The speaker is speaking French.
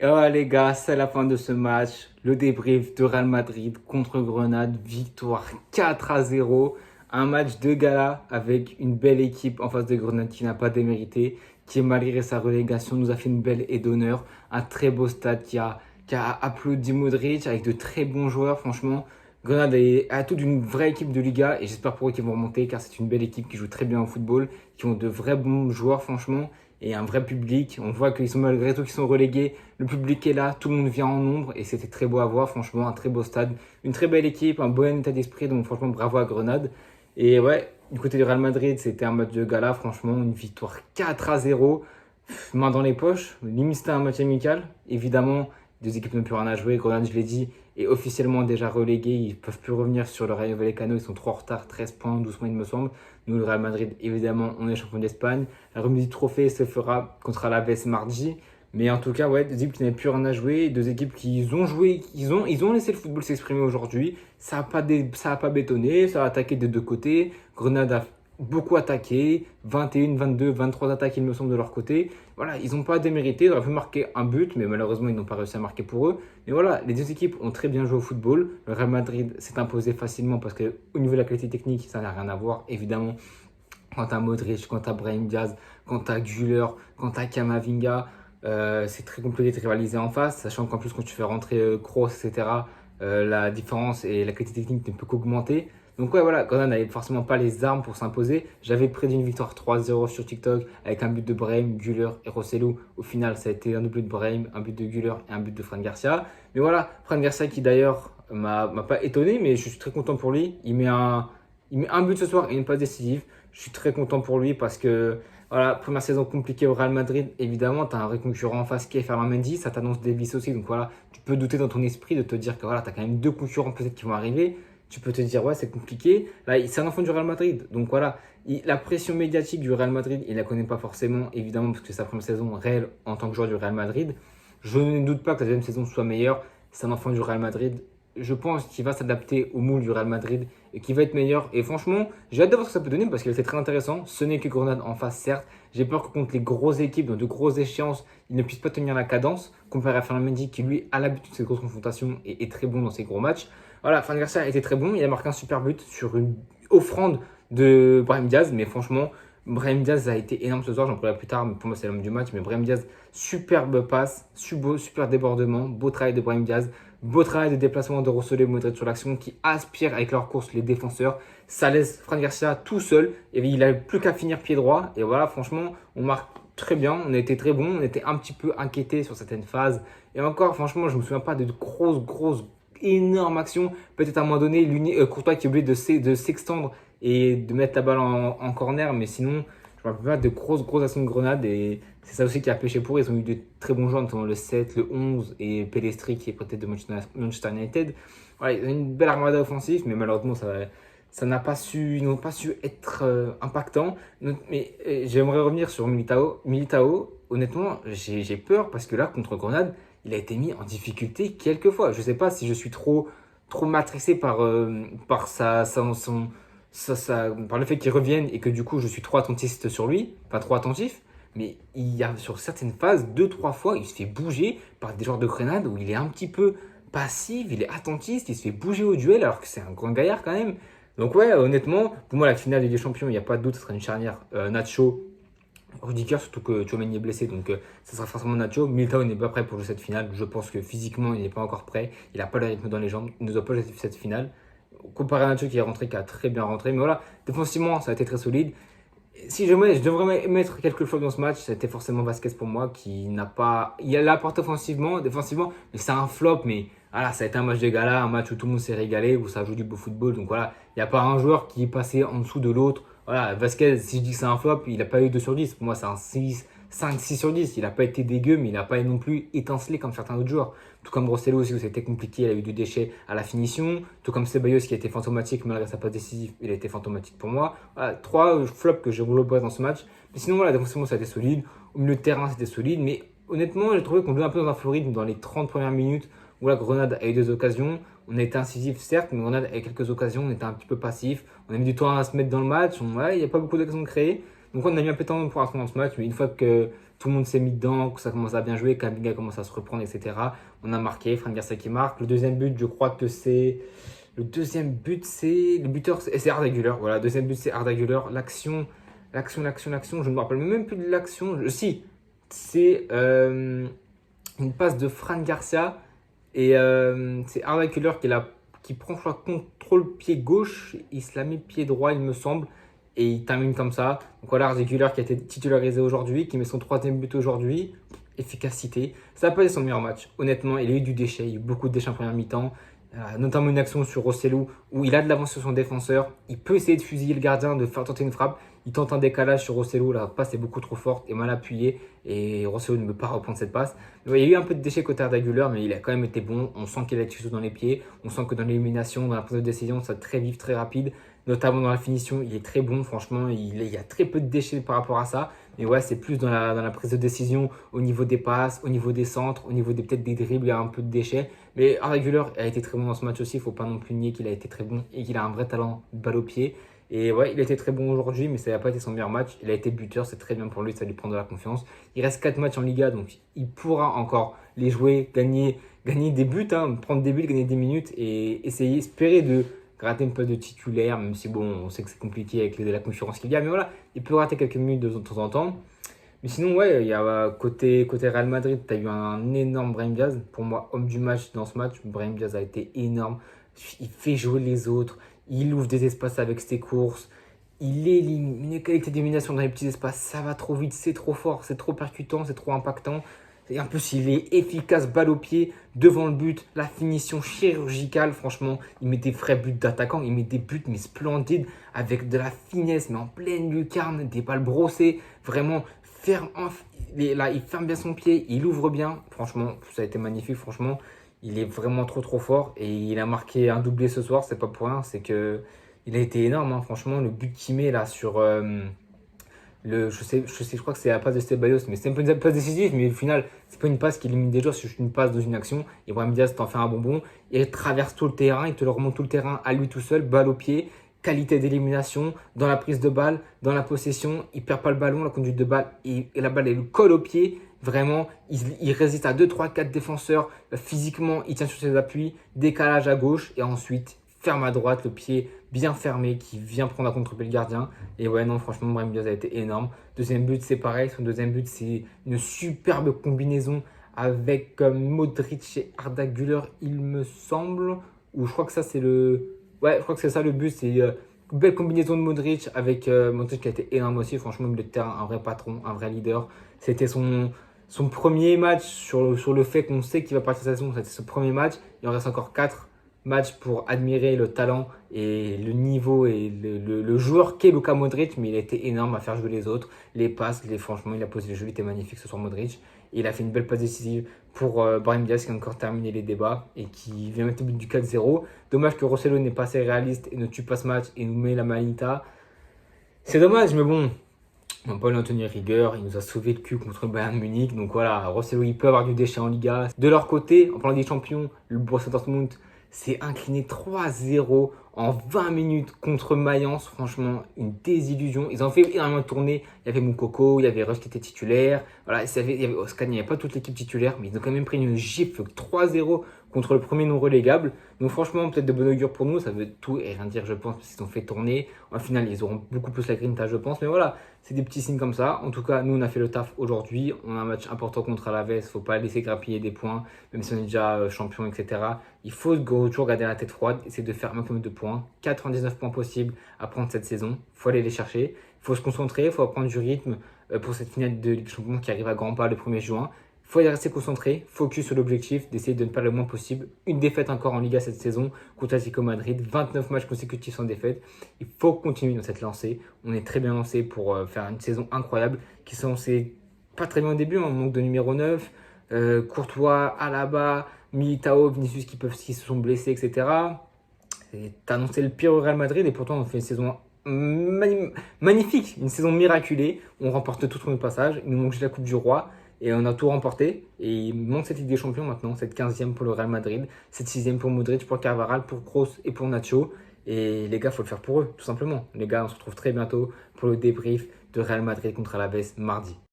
Et ouais les gars, c'est la fin de ce match. Le débrief de Real Madrid contre Grenade. Victoire 4-0. Un match de gala avec une belle équipe en face de Grenade qui n'a pas démérité. Qui malgré sa relégation nous a fait une belle aide d'honneur. Un très beau stade qui a applaudi Modric avec de très bons joueurs franchement. Grenade a toute une vraie équipe de Liga et j'espère pour eux qu'ils vont remonter car c'est une belle équipe qui joue très bien au football, qui ont de vrais bons joueurs franchement et un vrai public. On voit qu'ils sont malgré tout qu'ils sont relégués. Le public est là, tout le monde vient en nombre et c'était très beau à voir. Franchement, un très beau stade, une très belle équipe, un bon état d'esprit. Donc franchement, bravo à Grenade. Et ouais, du côté du Real Madrid, c'était un match de gala. Franchement, une victoire 4-0, main dans les poches. Limite, c'était un match amical. Évidemment, deux équipes n'ont plus rien à jouer. Grenade, je l'ai dit, est officiellement déjà relégué. Ils ne peuvent plus revenir sur le Rayo Vallecano. Ils sont trop en retard, 13 points, 12 points, il me semble. Nous, le Real Madrid, évidemment, on est champion d'Espagne. La remise du trophée se fera contre Alaves mardi. Mais en tout cas, ouais, deux équipes qui n'avaient plus rien à jouer, deux équipes qui ont joué, ils ont laissé le football s'exprimer aujourd'hui. Ça a pas bétonné, ça a attaqué des deux côtés. Grenade a beaucoup attaqué, 21, 22, 23 attaques, il me semble, de leur côté. Voilà, ils n'ont pas démérité, ils auraient pu marquer un but, mais malheureusement, ils n'ont pas réussi à marquer pour eux. Mais voilà, les deux équipes ont très bien joué au football. Le Real Madrid s'est imposé facilement parce qu'au niveau de la qualité technique, ça n'a rien à voir, évidemment. Quand tu as Modric, quand tu as Brahim Diaz, quand tu as Güler, quand tu as Camavinga, c'est très compliqué de rivaliser en face, sachant qu'en plus, quand tu fais rentrer Kroos, etc., la différence et la qualité technique ne peut qu'augmenter. Donc ouais, voilà, Grenade n'avait forcément pas les armes pour s'imposer. J'avais prédit une victoire 3-0 sur TikTok avec un but de Brahim, Güler et Rosselló. Au final, ça a été un doublé de Brahim, un but de Güler et un but de Fran Garcia. Mais voilà, Fran Garcia qui d'ailleurs m'a pas étonné, mais je suis très content pour lui. Il met un but ce soir et une passe décisive. Je suis très content pour lui parce que voilà, première saison compliquée au Real Madrid. Évidemment, tu as un vrai concurrent en face qui est Ferland Mendy. Ça t'annonce Davis aussi. Donc voilà, tu peux douter dans ton esprit de te dire que voilà, tu as quand même deux concurrents peut-être qui vont arriver. Tu peux te dire, ouais, c'est compliqué. Là, c'est un enfant du Real Madrid. Donc voilà, la pression médiatique du Real Madrid, il ne la connaît pas forcément, évidemment, parce que c'est sa première saison réelle en tant que joueur du Real Madrid. Je ne doute pas que la deuxième saison soit meilleure. C'est un enfant du Real Madrid. Je pense qu'il va s'adapter au moule du Real Madrid et qu'il va être meilleur. Et franchement, j'ai hâte de voir ce que ça peut donner parce que c'est très intéressant. Ce n'est que Grenade en face, certes. J'ai peur que contre les grosses équipes, dans de grosses échéances, il ne puisse pas tenir la cadence, comparé à Ferland Mendy qui, lui, a l'habitude de ces grosses confrontations et est très bon dans ces gros matchs. Voilà, Fran Garcia a été très bon. Il a marqué un super but sur une offrande de Brahim Diaz. Mais franchement, Brahim Diaz a été énorme ce soir. J'en parlerai plus tard. Mais pour moi, c'est l'homme du match. Mais Brahim Diaz, superbe passe, super débordement. Beau travail de Brahim Diaz. Beau travail de déplacement de Rosselló et Modric sur l'action qui aspire avec leur course les défenseurs. Ça laisse Fran Garcia tout seul. Et il n'a plus qu'à finir pied droit. Et voilà, franchement, on marque très bien. On a été très bon. On était un petit peu inquiété sur certaines phases. Et encore, franchement, je ne me souviens pas de grosses énorme action. Peut-être à un moment donné, Courtois qui est obligé de s'extendre et de mettre la balle en corner. Mais sinon, je ne me rappelle pas de grosses actions de Grenade. Et c'est ça aussi qui a pêché pour eux. Ils ont eu de très bons joueurs, notamment le 7, le 11 et Pellistri qui est peut-être de Manchester United. Voilà, ils ont une belle armada offensive, mais malheureusement, ça n'a pas su, ils n'ont pas su être impactants. Mais j'aimerais revenir sur Militao. Militao, honnêtement, j'ai peur parce que là, contre Grenade, il a été mis en difficulté quelques fois. Je ne sais pas si je suis trop matrixé par le fait qu'il revienne et que du coup je suis trop attentiste sur lui, pas trop attentif. Mais il y a sur certaines phases, deux, trois fois, il se fait bouger par des joueurs de Grenade où il est un petit peu passif, il est attentiste, il se fait bouger au duel alors que c'est un grand gaillard quand même. Donc ouais, honnêtement, pour moi la finale de Ligue des Champions, il n'y a pas de doute, ce sera une charnière Nacho Rudiger, surtout que Tchouaméni est blessé, donc ça sera forcément Nacho. Militao n'est pas prêt pour jouer cette finale. Je pense que physiquement, il n'est pas encore prêt. Il n'a pas le rythme dans les jambes. Il ne doit pas jouer cette finale. Comparé à Nacho qui est rentré, qui a très bien rentré. Mais voilà, défensivement, ça a été très solide. Si je devrais mettre quelques flops dans ce match, c'était forcément Vasquez pour moi, qui n'a pas. Il a l'apporté offensivement, défensivement, mais c'est un flop. Mais voilà, ça a été un match de gala, un match où tout le monde s'est régalé, où ça joue du beau football. Donc voilà, il n'y a pas un joueur qui est passé en dessous de l'autre. Voilà, Vasquez, si je dis que c'est un flop, il n'a pas eu 2 sur 10. Pour moi, c'est un 6, 5, 6 sur 10. Il n'a pas été dégueu, mais il n'a pas non plus étincelé comme certains autres joueurs. Tout comme Rosselló aussi, où c'était compliqué, il a eu du déchet à la finition. Tout comme Ceballos, qui a été fantomatique, malgré sa passe décisive, il a été fantomatique pour moi. Voilà, 3 flops que j'ai global dans ce match. Mais sinon, voilà, défensivement, ça a été solide. Au milieu de terrain, c'était solide. Mais honnêtement, j'ai trouvé qu'on jouait un peu dans un feu rythme dans les 30 premières minutes, où la Grenade a eu 2 occasions. On a été incisif, certes, mais Grenade a eu quelques occasions, on était un petit peu passif. On a mis du temps à se mettre dans le match. Il n'y a pas beaucoup d'occasions de créer. Donc on a mis un peu de temps pour rentrer dans ce match. Mais une fois que tout le monde s'est mis dedans, que ça commence à bien jouer, Kamavinga commence à se reprendre, etc. On a marqué, Fran Garcia qui marque. Le deuxième but, je crois que c'est... Le deuxième but, c'est... Le buteur, c'est Arda Güler. Voilà, le deuxième but, c'est Arda Güler. L'action, je ne me rappelle même plus de l'action. Si, c'est une passe de Fran Garcia et c'est Arda Güler qui prend, je crois, contrôle pied gauche. Il se la met pied droit, il me semble. Et il termine comme ça. Donc voilà, Arda Güler qui a été titularisé aujourd'hui, qui met son troisième but aujourd'hui. Efficacité. Ça n'a pas été son meilleur match. Honnêtement, il a eu du déchet. Il y a eu beaucoup de déchets en première mi-temps. Notamment une action sur Rosselló où il a de l'avance sur son défenseur. Il peut essayer de fusiller le gardien, de faire tenter une frappe. Il tente un décalage sur Rosselló. La passe est beaucoup trop forte et mal appuyée. Et Rosselló ne peut pas reprendre cette passe. Donc, il y a eu un peu de déchets côté Arda Güler, mais il a quand même été bon. On sent qu'il a quelque chose dans les pieds. On sent que dans l'élimination, dans la prise de décision, c'est très vif, très rapide. Notamment dans la finition, il est très bon. Franchement, il y a très peu de déchets par rapport à ça. Mais ouais, c'est plus dans la prise de décision, au niveau des passes, au niveau des centres, au niveau peut-être des dribbles, il y a un peu de déchets. Mais Arda Güler a été très bon dans ce match aussi. Il ne faut pas non plus nier qu'il a été très bon et qu'il a un vrai talent de balle au pied. Et ouais, il a été très bon aujourd'hui, mais ça n'a pas été son meilleur match. Il a été buteur, c'est très bien pour lui, ça lui prend de la confiance. Il reste 4 matchs en Liga, donc il pourra encore les jouer, gagner des buts, prendre des buts, gagner des minutes et essayer, espérer de gratter une place de titulaire, même si bon, on sait que c'est compliqué avec la concurrence qu'il y a. Mais voilà, il peut rater quelques minutes de temps en temps. Mais sinon, ouais, il y a côté Real Madrid, tu as eu un énorme Brahim Diaz. Pour moi, homme du match dans ce match, Brahim Diaz a été énorme. Il fait jouer les autres, il ouvre des espaces avec ses courses, il élimine une qualité d'élimination dans les petits espaces. Ça va trop vite, c'est trop fort, c'est trop percutant, c'est trop impactant. Et en plus, il est efficace, balle au pied, devant le but, la finition chirurgicale. Franchement, il met des vrais buts d'attaquant, il met des buts mais splendides, avec de la finesse, mais en pleine lucarne, des balles brossées. Vraiment, ferme, là, il ferme bien son pied, il ouvre bien. Franchement, ça a été magnifique. Franchement, il est vraiment trop fort. Et il a marqué un doublé ce soir, c'est pas pour rien. C'est que il a été énorme, franchement. Le but qu'il met là sur... je crois que c'est la passe de Ceballos, mais c'est un peu une passe décisive, mais au final, c'est pas une passe qui élimine des joueurs, c'est juste une passe dans une action. Ibrahim Diaz t'en fait un bonbon, il traverse tout le terrain, il te le remonte tout le terrain à lui tout seul, balle au pied, qualité d'élimination, dans la prise de balle, dans la possession, il perd pas le ballon, la conduite de balle, et la balle, elle le colle au pied. Vraiment, il résiste à 2, 3, 4 défenseurs, physiquement, il tient sur ses appuis, décalage à gauche, et ensuite, ferme à droite, le pied bien fermé qui vient prendre à contre-pied le gardien. Et ouais, non, franchement, Brahim Diaz a été énorme. Deuxième but, c'est pareil. Son deuxième but, c'est une superbe combinaison avec Modric et Arda Güler, il me semble. Ou je crois que ça, c'est le... Ouais, je crois que c'est ça le but. C'est une belle combinaison de Modric avec Modric qui a été énorme aussi. Franchement, milieu de terrain, un vrai patron, un vrai leader. C'était son premier match sur le fait qu'on sait qu'il va partir cette saison. C'était ce premier match. Il en reste encore 4 match pour admirer le talent et le niveau et le joueur qu'est Luka Modric, mais il a été énorme à faire jouer les autres, les passes, franchement il a posé le jeu, il était magnifique ce soir Modric, et il a fait une belle passe décisive pour Brahim Diaz qui a encore terminé les débats et qui vient mettre le but du 4-0. Dommage que Rosselló n'est pas assez réaliste et ne tue pas ce match et nous met la manita. C'est dommage, mais bon, on va pas lui en tenir rigueur, il nous a sauvé le cul contre Bayern Munich, donc voilà, Rosselló il peut avoir du déchet en Liga. De leur côté, en parlant des champions, le Borussia Dortmund s'est incliné 3-0 en 20 minutes contre Mayence. Franchement, une désillusion. Ils ont fait énormément de tournées. Il y avait Moukoko, il y avait Rush qui était titulaire. Voilà, il y avait Oscan, il n'y avait pas toute l'équipe titulaire, mais ils ont quand même pris une gifle 3-0 contre le premier non relégable. Donc franchement, peut-être de bon augure pour nous. Ça veut tout et rien dire, je pense, parce qu'ils ont fait tourner. Au final, ils auront beaucoup plus la grinta, je pense. Mais voilà, c'est des petits signes comme ça. En tout cas, nous, on a fait le taf aujourd'hui. On a un match important contre Alaves. Il ne faut pas laisser grappiller des points, même si on est déjà champion, etc. Il faut toujours garder la tête froide, essayer de faire un maximum de points. 99 points possibles à prendre cette saison. Il faut aller les chercher. Il faut se concentrer, il faut prendre du rythme pour cette finale de Ligue des Champions qui arrive à grands pas le 1er juin. Il faut rester concentré, focus sur l'objectif, d'essayer de ne pas le moins possible. Une défaite encore en Liga cette saison contre Atlético Madrid, 29 matchs consécutifs sans défaite. Il faut continuer dans cette lancée. On est très bien lancé pour faire une saison incroyable qui s'est lancée pas très bien au début, on manque de numéro 9. Courtois, Alaba, Militao, Vinicius qui se sont blessés, etc. T'as annoncé le pire au Real Madrid et pourtant on fait une saison magnifique, une saison miraculée. On remporte tout sur notre passage. Il nous manque juste la Coupe du Roi et on a tout remporté. Et il manque cette Ligue des Champions maintenant, cette 15e pour le Real Madrid, cette 6e pour Modric, pour Carvajal, pour Kroos et pour Nacho. Et les gars, il faut le faire pour eux, tout simplement. Les gars, on se retrouve très bientôt pour le débrief de Real Madrid contre Alaves mardi.